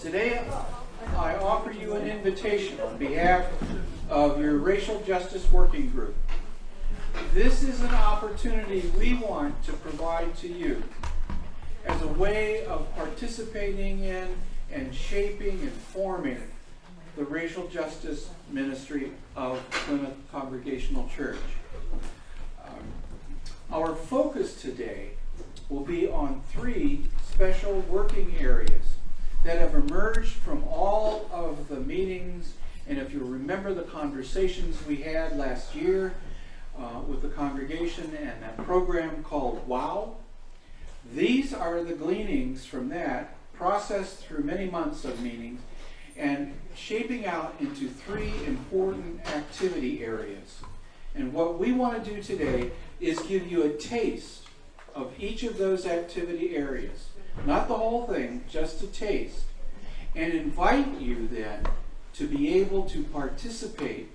Today, I offer you an invitation on behalf of your Racial Justice Working Group. This is an opportunity we want to provide to you as a way of participating in and shaping and forming the racial justice ministry of Plymouth Congregational Church. Our focus today will be on 3 special working areas that have emerged from all of the meetings, and if you remember the conversations we had last year with the congregation and that program called WOW, these are the gleanings from that, processed through many months of meetings, and shaping out into 3 important activity areas. And what we want to do today is give you a taste of each of those activity areas. Not the whole thing, just a taste. And invite you then to be able to participate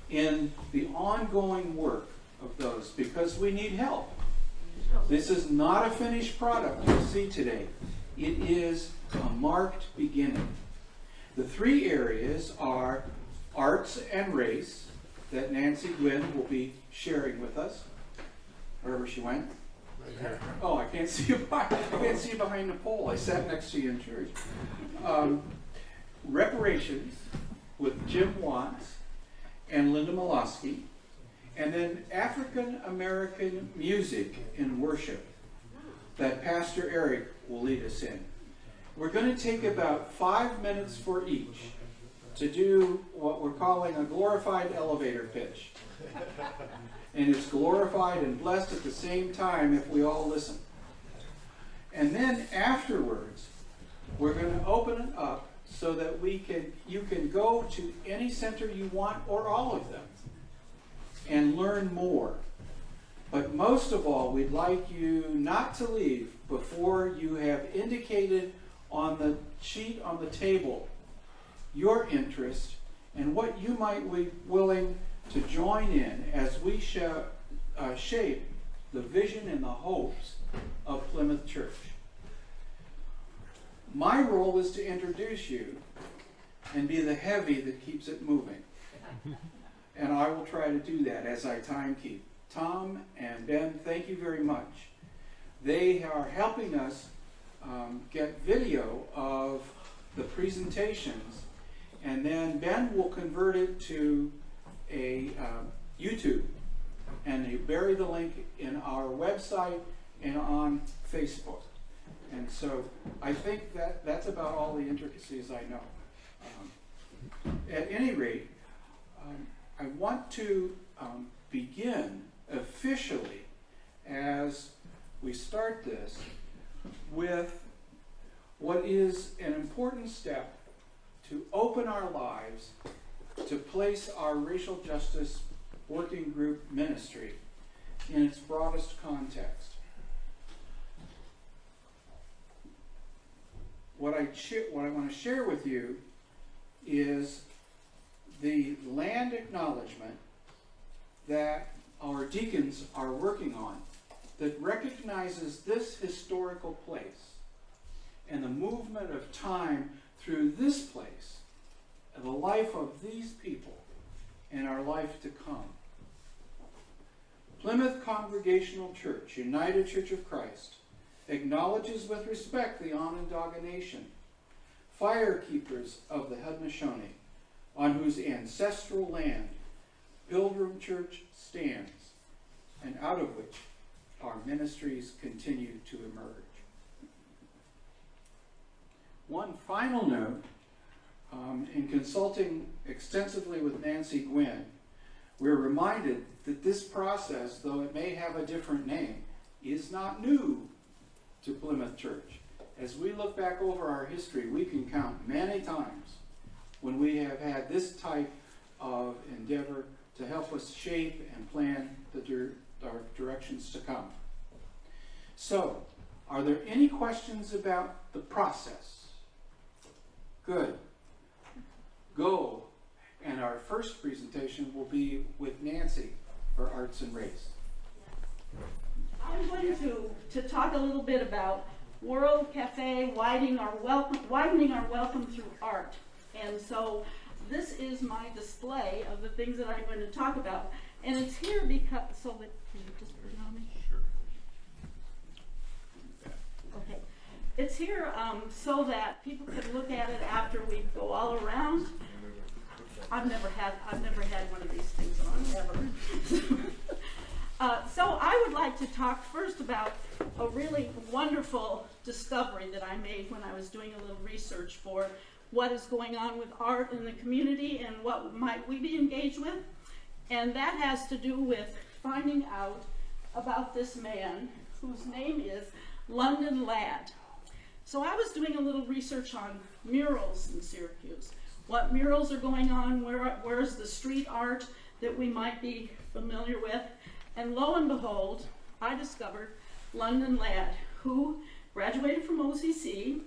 in the ongoing work of those, because we need help. This is not a finished product you'll see today. It is a marked beginning. The 3 areas are arts and race, that Nancy Gwynn will be sharing with us, wherever she went. Right here. Oh, I can't see you behind the pole. I sat next to you in church. Reparations with Jim Watts and Linda Molosky, and then African American music in worship that Pastor Eric will lead us in. We're going to take about 5 minutes for each to do what we're calling a glorified elevator pitch. And it's glorified and blessed at the same time if we all listen. And then afterwards, we're going to open it up so that you can go to any center you want, or all of them, and learn more. But most of all, we'd like you not to leave before you have indicated on the sheet on the table your interest and what you might be willing to join in as we shape the vision and the hopes of Plymouth Church. My role is to introduce you and be the heavy that keeps it moving. And I will try to do that as I time keep. Tom and Ben, thank you very much. They are helping us get video of the presentations, and then Ben will convert it to a YouTube, and they bury the link in our website and on Facebook. And so I think that's about all the intricacies I know. At any rate, I want to begin officially, as we start this, with what is an important step to open our lives to place our racial justice working group ministry in its broadest context. What I want to share with you is the land acknowledgement that our deacons are working on that recognizes this historical place and the movement of time through this place, the life of these people, and our life to come. Plymouth Congregational Church, United Church of Christ, acknowledges with respect the Onondaga Nation, firekeepers of the Haudenosaunee, on whose ancestral land Pilgrim Church stands, and out of which our ministries continue to emerge. One final note, in consulting extensively with Nancy Gwynn, we're reminded that this process, though it may have a different name, is not new to Plymouth Church. As we look back over our history, we can count many times when we have had this type of endeavor to help us shape and plan our directions to come. So, are there any questions about the process? Good. Go. And our first presentation will be with Nancy for Arts and Race. I'm going to talk a little bit about World Cafe, widening our welcome through art. And so this is my display of the things that I'm going to talk about. And it's here because, so that, can you just put it on me? Sure. Okay. It's here so that people can look at it after we go all around. I've never had one of these things on ever. So I would like to talk first about a really wonderful discovery that I made when I was doing a little research for what is going on with art in the community and what might we be engaged with. And that has to do with finding out about this man whose name is London Ladd. So I was doing a little research on murals in Syracuse. What murals are going on, where's the street art that we might be familiar with. And lo and behold, I discovered London Ladd, who graduated from OCC,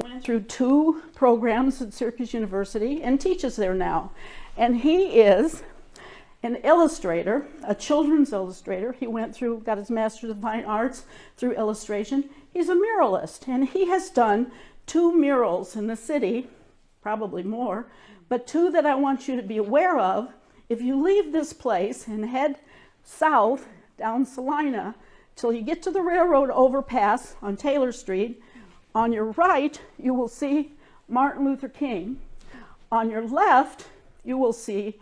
went through 2 programs at Syracuse University, and teaches there now. And he is an illustrator, a children's illustrator. He got his Master's of Fine Arts through illustration. He's a muralist, and he has done 2 murals in the city, probably more, but 2 that I want you to be aware of. If you leave this place and head south down Salina till you get to the railroad overpass on Taylor Street, on your right you will see Martin Luther King. On your left you will see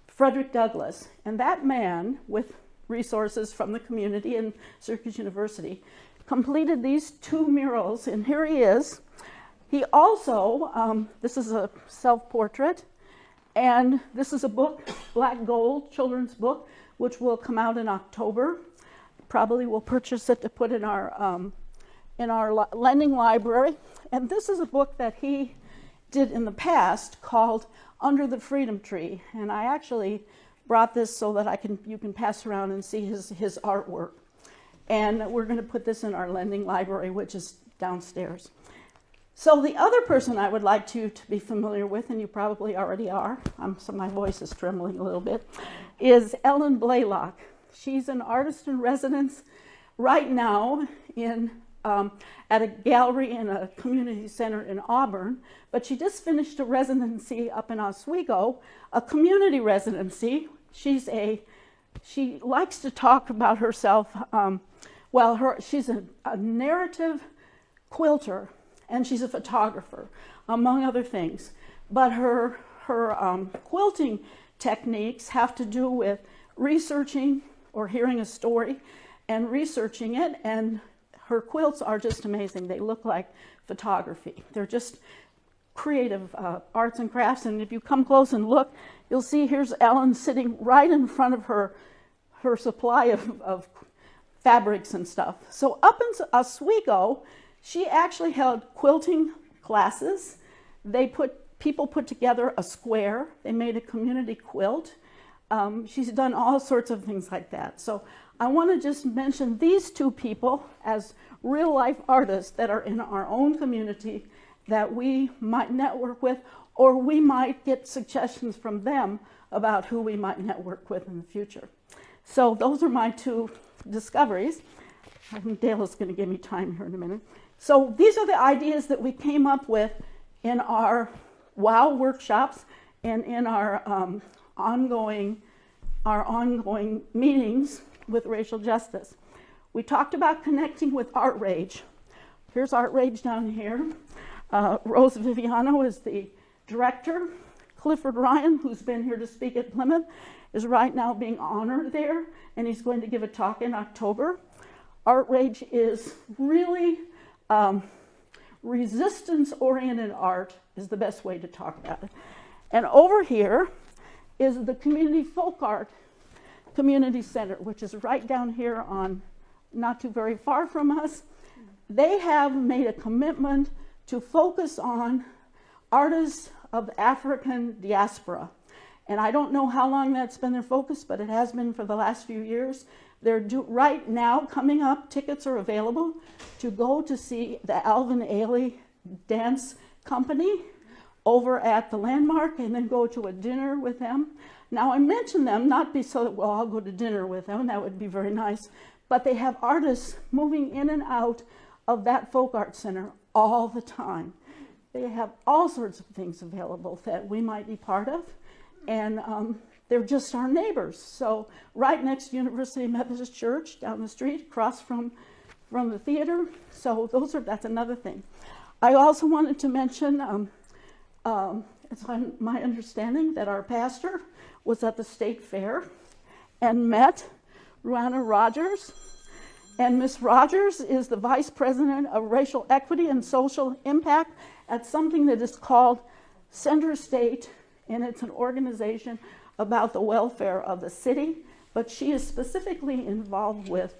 Frederick Douglass. And that man, with resources from the community and Syracuse University, completed these 2 murals, and here he is. He also, this is a self-portrait, and this is a book, Black Gold, children's book, which will come out in October. Probably we'll purchase it to put in our lending library. And this is a book that he did in the past called Under the Freedom Tree. And I actually brought this so that you can pass around and see his artwork. And we're going to put this in our lending library, which is downstairs. So the other person I would like you to be familiar with, and you probably already are, so my voice is trembling a little bit, is Ellen Blaylock. She's an artist in residence right now at a gallery in a community center in Auburn, but she just finished a residency up in Oswego, a community residency. She likes to talk about herself. She's a narrative quilter, and she's a photographer, among other things. But her quilting techniques have to do with researching or hearing a story and researching it, and her quilts are just amazing. They look like photography. They're just creative arts and crafts, and if you come close and look, you'll see here's Ellen sitting right in front of her supply of fabrics and stuff. So up in Oswego, she actually held quilting classes. People put together a square. They made a community quilt. She's done all sorts of things like that. So I want to just mention these 2 people as real life artists that are in our own community that we might network with, or we might get suggestions from them about who we might network with in the future. So those are my 2 discoveries. I think Dale is going to give me time here in a minute. So these are the ideas that we came up with in our WOW workshops and in our ongoing meetings with racial justice. We talked about connecting with Art Rage. Here's Art Rage down here. Rose Viviano is the director. Clifford Ryan, who's been here to speak at Plymouth, is right now being honored there, and he's going to give a talk in October. Art Rage is really resistance-oriented art is the best way to talk about it. And over here is the Community Folk Art Community Center, which is right down here on, not too very far from us. They have made a commitment to focus on artists of African diaspora. And I don't know how long that's been their focus, but it has been for the last few years. They're right now coming up, tickets are available to go to see the Alvin Ailey Dance Company over at the Landmark and then go to a dinner with them. Now I mention them not so that we'll all go to dinner with them, that would be very nice, but they have artists moving in and out of that folk art center all the time. They have all sorts of things available that we might be part of, and they're just our neighbors. So right next to University Methodist Church, down the street, across from the theater. So that's another thing. I also wanted to mention, it's my understanding that our pastor was at the state fair and met Ruana Rogers. And Ms. Rogers is the Vice President of Racial Equity and Social Impact at something that is called Center State, and it's an organization about the welfare of the city, but she is specifically involved with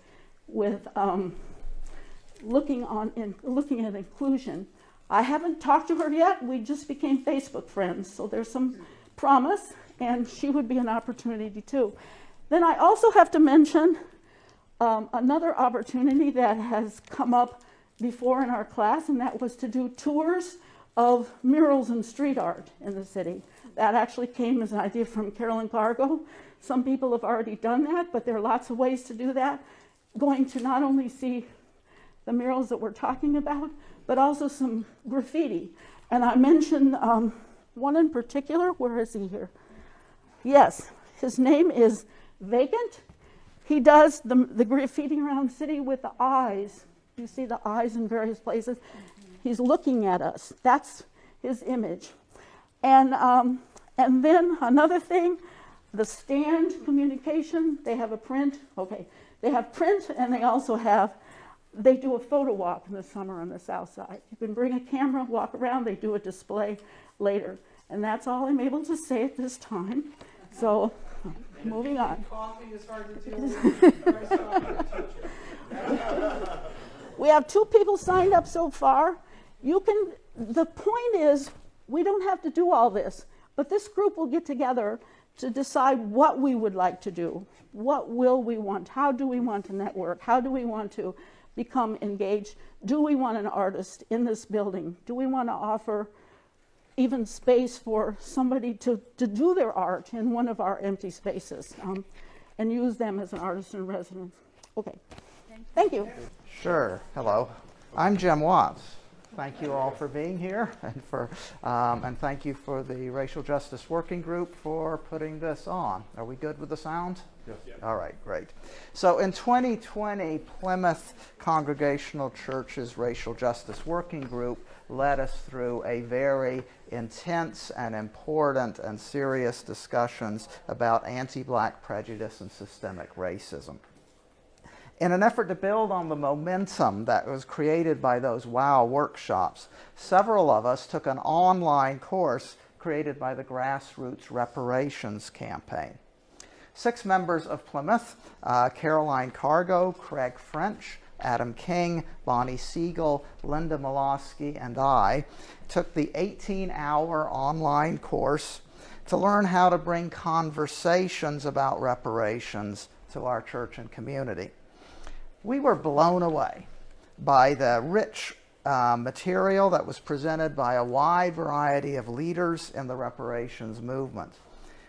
looking at inclusion. I haven't talked to her yet. We just became Facebook friends, so there's some promise, and she would be an opportunity too. Then I also have to mention another opportunity that has come up before in our class, and that was to do tours of murals and street art in the city. That actually came as an idea from Carolyn Cargo. Some people have already done that, but there are lots of ways to do that. Going to not only see the murals that we're talking about, but also some graffiti. And I mentioned one in particular. Where is he here? Yes, his name is Vacant. He does the graffiti around the city with the eyes. You see the eyes in various places. He's looking at us. That's his image. And then another thing, the stand communication, they have a print. Okay, they have print, and they do a photo walk in the summer on the south side. You can bring a camera, walk around, they do a display later. And that's all I'm able to say at this time. So, moving on. Coffee is hard to deal with. We have 2 people signed up so far. The point is, we don't have to do all this, but this group will get together to decide what we would like to do. What will we want? How do we want to network? How do we want to become engaged? Do we want an artist in this building? Do we want to offer even space for somebody to do their art in one of our empty spaces and use them as an artist in residence? Okay, thank you. Sure. Hello, I'm Jim Watts. Thank you all for being here, and thank you for the Racial Justice Working Group for putting this on. Are we good with the sound? Yes. All right, great. So in 2020, Plymouth Congregational Church's Racial Justice Working Group led us through a very intense and important and serious discussions about anti-Black prejudice and systemic racism. In an effort to build on the momentum that was created by those WOW workshops, several of us took an online course created by the Grassroots Reparations Campaign. 6 members of Plymouth, Caroline Cargo, Craig French, Adam King, Bonnie Siegel, Linda Molosky, and I took the 18-hour online course to learn how to bring conversations about reparations to our church and community. We were blown away by the rich material that was presented by a wide variety of leaders in the reparations movement.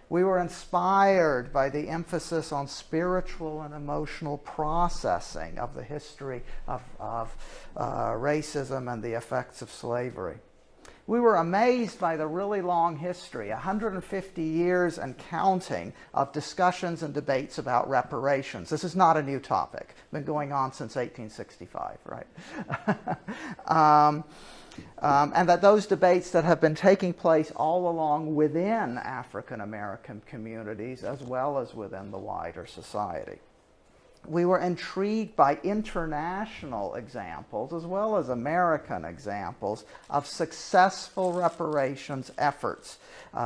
We were inspired by the emphasis on spiritual and emotional processing of the history of racism and the effects of slavery. We were amazed by the really long history, 150 years and counting, of discussions and debates about reparations. This is not a new topic. It's been going on since 1865, right? And that those debates that have been taking place all along within African American communities as well as within the wider society. We were intrigued by international examples as well as American examples of successful reparations efforts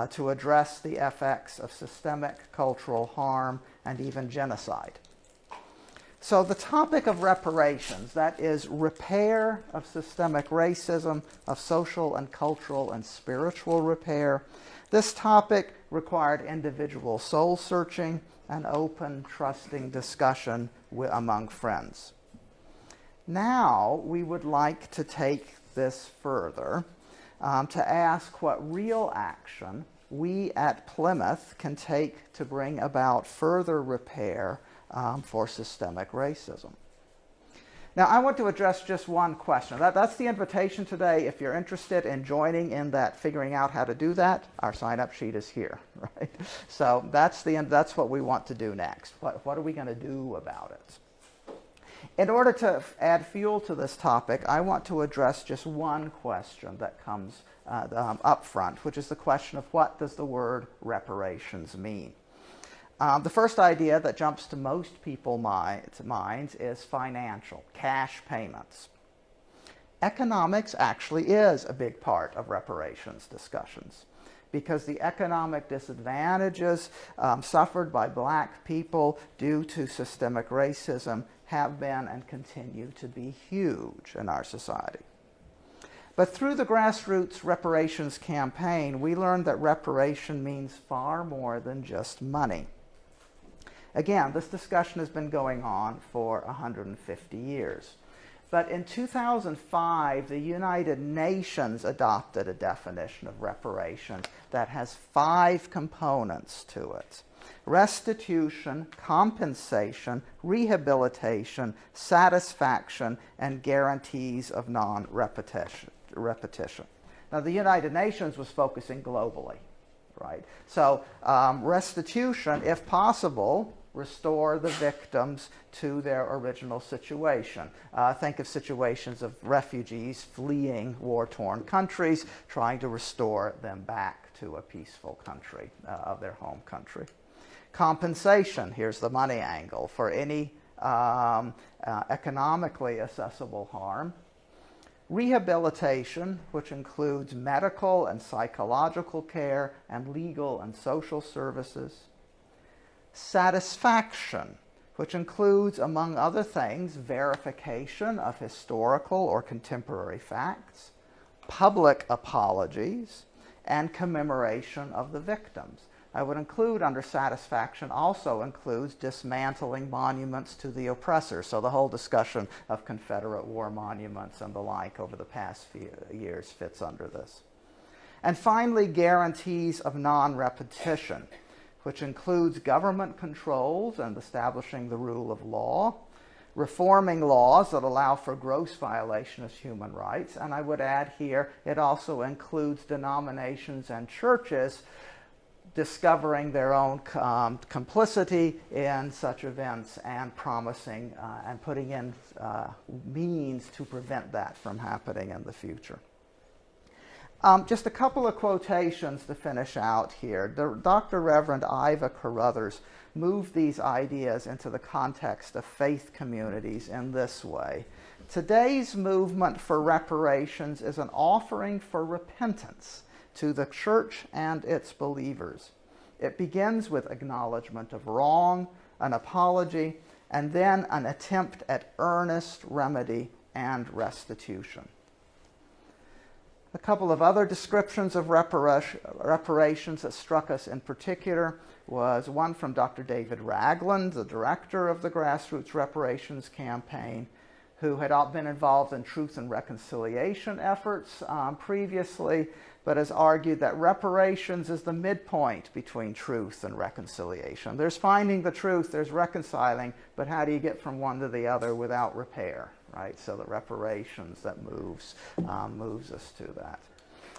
to address the effects of systemic cultural harm and even genocide. So the topic of reparations, that is repair of systemic racism, of social and cultural and spiritual repair, this topic required individual soul searching and open, trusting discussion among friends. Now we would like to take this further to ask what real action we at Plymouth can take to bring about further repair for systemic racism. Now, I want to address just one question. That's the invitation today. If you're interested in joining in that, figuring out how to do that, our sign-up sheet is here, right? So that's what we want to do next. What are we going to do about it? In order to add fuel to this topic, I want to address just one question that comes up front, which is the question of what does the word reparations mean? The first idea that jumps to most people's minds is financial, cash payments. Economics actually is a big part of reparations discussions because the economic disadvantages suffered by black people due to systemic racism have been and continue to be huge in our society. But through the grassroots reparations campaign, we learned that reparation means far more than just money. Again, this discussion has been going on for 150 years. But in 2005, the United Nations adopted a definition of reparation that has 5 components to it: restitution, compensation, rehabilitation, satisfaction, and guarantees of non-repetition. Now, the United Nations was focusing globally, right? So restitution, if possible, restore the victims to their original situation. Think of situations of refugees fleeing war-torn countries, trying to restore them back to a peaceful country of their home country. Compensation, here's the money angle, for any economically accessible harm. Rehabilitation, which includes medical and psychological care and legal and social services. Satisfaction, which includes, among other things, verification of historical or contemporary facts, public apologies, and commemoration of the victims. I would include under satisfaction also includes dismantling monuments to the oppressor. So the whole discussion of Confederate war monuments and the like over the past few years fits under this. And finally, guarantees of non-repetition, which includes government controls and establishing the rule of law, reforming laws that allow for gross violation of human rights, and I would add here it also includes denominations and churches discovering their own complicity in such events and promising and putting in means to prevent that from happening in the future. Just a couple of quotations to finish out here. Dr. Reverend Iva Carruthers moved these ideas into the context of faith communities in this way. Today's movement for reparations is an offering for repentance to the church and its believers. It begins with acknowledgement of wrong, an apology, and then an attempt at earnest remedy and restitution. A couple of other descriptions of reparations that struck us in particular was one from Dr. David Ragland, the director of the Grassroots Reparations Campaign, who had been involved in truth and reconciliation efforts previously, but has argued that reparations is the midpoint between truth and reconciliation. There's finding the truth, there's reconciling, but how do you get from one to the other without repair? Right, so the reparations that moves us to that.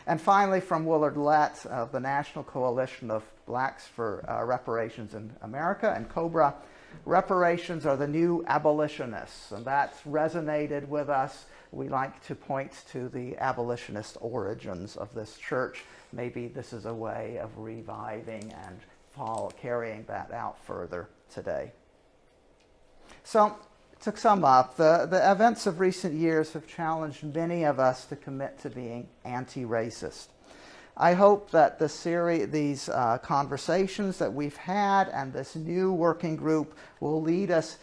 And finally, from Willard Lett of the National Coalition of Blacks for Reparations in America, and COBRA, reparations are the new abolitionists, and that's resonated with us. We like to point to the abolitionist origins of this church. Maybe this is a way of reviving and carrying that out further today. So, to sum up, the events of recent years have challenged many of us to commit to being anti-racist. I hope that these conversations that we've had and this new working group will lead us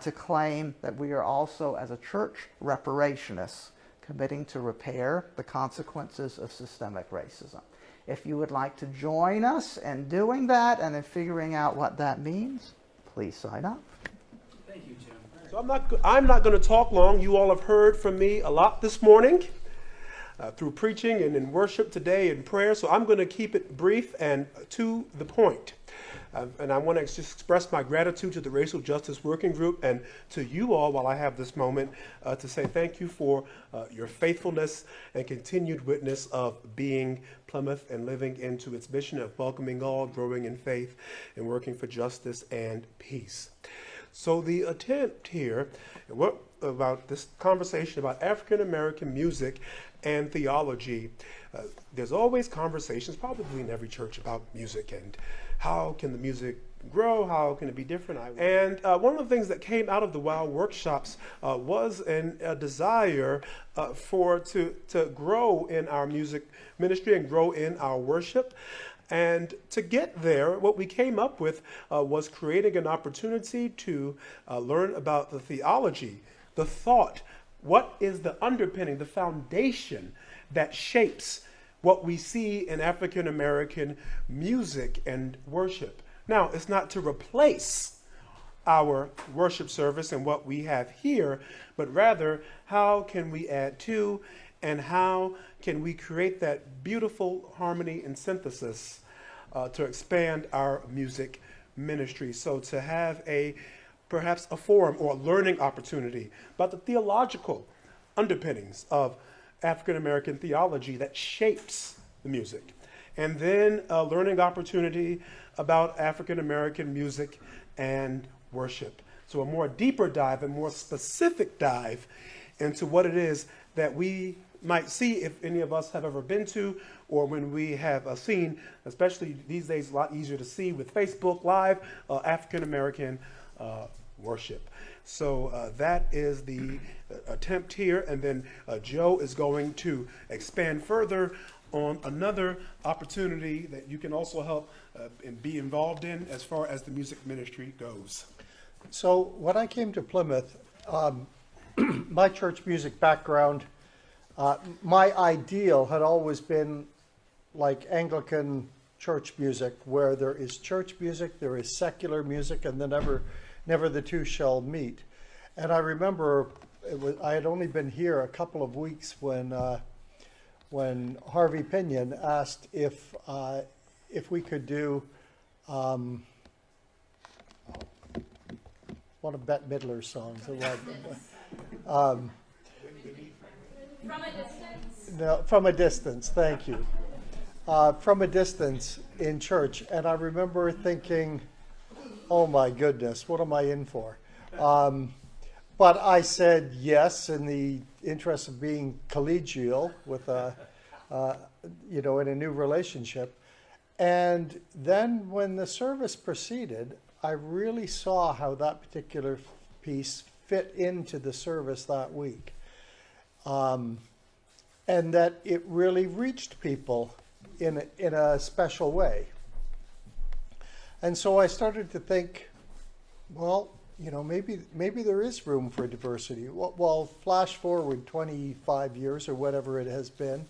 to claim that we are also, as a church, reparationists, committing to repair the consequences of systemic racism. If you would like to join us in doing that and in figuring out what that means, please sign up. Thank you, Jim. So I'm not going to talk long. You all have heard from me a lot this morning through preaching and in worship today and prayer. So I'm going to keep it brief and to the point. And I want to just express my gratitude to the Racial Justice Working Group and to you all while I have this moment to say thank you for your faithfulness and continued witness of being Plymouth and living into its mission of welcoming all, growing in faith, and working for justice and peace. So the attempt here, what about this conversation about African American music and theology. There's always conversations, probably in every church, about music and how can the music grow, how can it be different. And one of the things that came out of the WOW workshops was a desire to grow in our music ministry and grow in our worship. And to get there, what we came up with was creating an opportunity to learn about the theology, the thought, what is the underpinning, the foundation that shapes what we see in African American music and worship. Now, it's not to replace our worship service and what we have here, but rather, how can we add to, and how can we create that beautiful harmony and synthesis to expand our music ministry? So to have perhaps a forum or a learning opportunity about the theological underpinnings of African American theology that shapes the music. And then a learning opportunity about African American music and worship. So a more deeper dive, a more specific dive into what it is that we might see if any of us have ever been to, or when we have seen, especially these days a lot easier to see with Facebook Live, African American worship. So that is the attempt here, and then Joe is going to expand further on another opportunity that you can also help and be involved in as far as the music ministry goes. So when I came to Plymouth, my church music background, my ideal had always been like Anglican church music, where there is church music, there is secular music, and then never the two shall meet. And I remember I had only been here a couple of weeks when Harvey Pinion asked if we could do one of Bette Midler's songs. From a distance? No, From a Distance, thank you. From a Distance in church. And I remember thinking, oh my goodness, what am I in for? But I said yes in the interest of being collegial with in a new relationship. And then when the service proceeded, I really saw how that particular piece fit into the service that week. And that it really reached people in a special way. And so I started to think, well, maybe there is room for diversity. Well, flash forward 25 years or whatever it has been,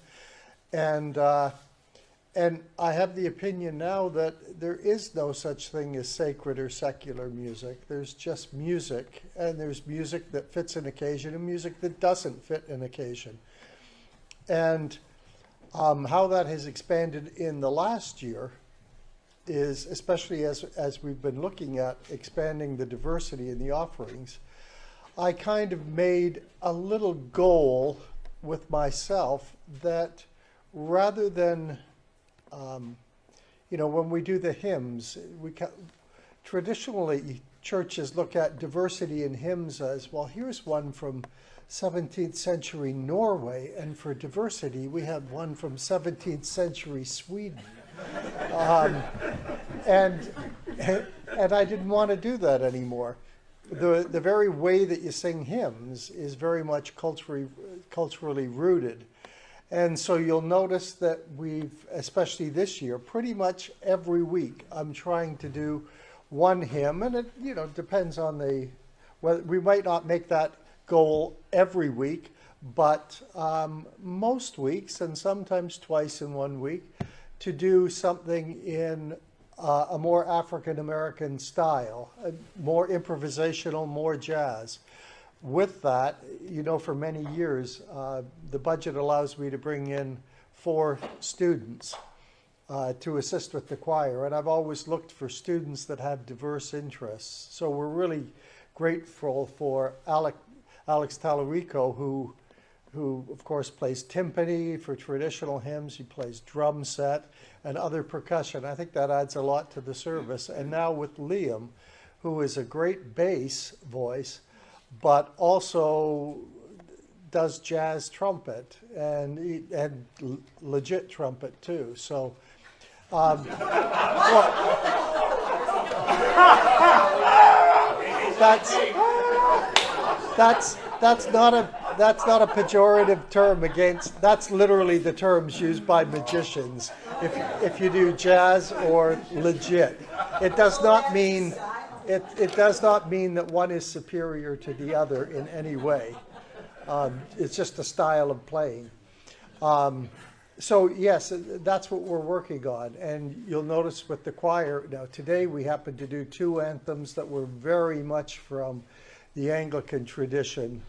and I have the opinion now that there is no such thing as sacred or secular music. There's just music, and there's music that fits an occasion and music that doesn't fit an occasion. And how that has expanded in the last year is, especially as we've been looking at expanding the diversity in the offerings, I kind of made a little goal with myself that rather than, when we do the hymns, traditionally churches look at diversity in hymns as, well, here's one from 17th century Norway, and for diversity, we have one from 17th century Sweden. And I didn't want to do that anymore. The very way that you sing hymns is very much culturally rooted. And so you'll notice that we've, especially this year, pretty much every week, I'm trying to do one hymn, and it depends on whether we might not make that goal every week, but most weeks, and sometimes twice in 1 week, to do something in a more African American style, more improvisational, more jazz. With that, for many years, the budget allows me to bring in 4 students to assist with the choir. And I've always looked for students that have diverse interests. So we're really grateful for Alex Tallarico, who of course plays timpani for traditional hymns. He plays drum set and other percussion. I think that adds a lot to the service. And now with Liam, who is a great bass voice, but also does jazz trumpet and legit trumpet too. So, that's not a pejorative term against. That's literally the terms used by magicians. If you do jazz or legit, it does not mean that one is superior to the other in any way. It's just a style of playing. So yes, that's what we're working on. And you'll notice with the choir, now today we happen to do two anthems that were very much from the Anglican tradition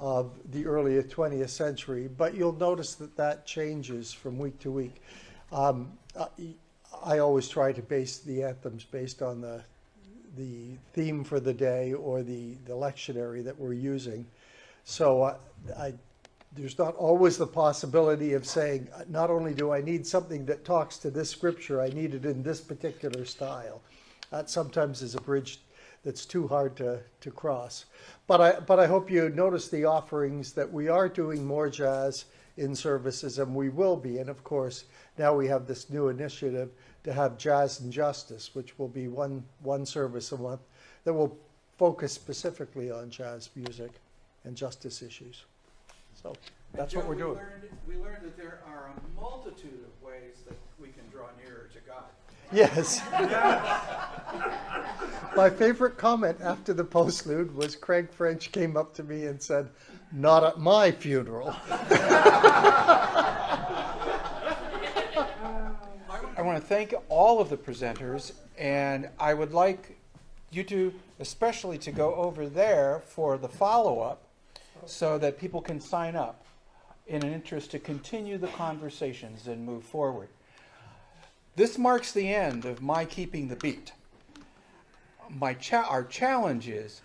of the early 20th century, but you'll notice that changes from week to week. I always try to base the anthems based on the theme for the day or the lectionary that we're using. So there's not always the possibility of saying, not only do I need something that talks to this scripture, I need it in this particular style. That sometimes is a bridge that's too hard to cross. But I hope you notice the offerings that we are doing more jazz in services, and we will be. And of course, now we have this new initiative to have Jazz and Justice, which will be one service a month that will focus specifically on jazz music and justice issues. So that's what we're doing. We learned that there are a multitude of ways that we can draw nearer to God. Yes. My favorite comment after the postlude was Craig French came up to me and said, "Not at my funeral." I want to thank all of the presenters, and I would like you to, especially to go over there for the follow-up so that people can sign up in an interest to continue the conversations and move forward. This marks the end of my keeping the beat. Our challenge is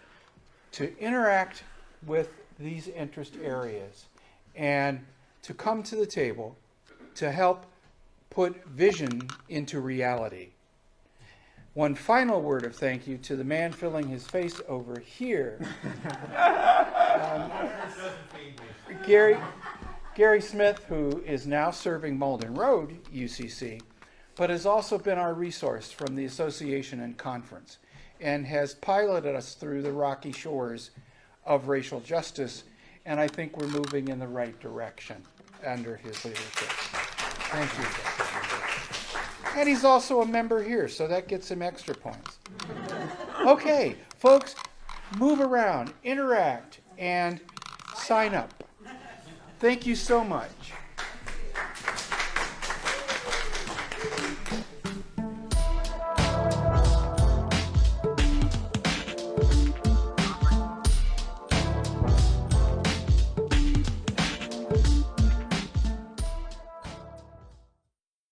to interact with these interest areas and to come to the table to help put vision into reality. One final word of thank you to the man filling his face over here. Gary Smith, who is now serving Malden Road, UCC, but has also been our resource from the association and conference and has piloted us through the rocky shores of racial justice, and I think we're moving in the right direction under his leadership. Thank you. And he's also a member here, so that gets him extra points. Okay, folks, move around, interact, and sign up. Thank you so much.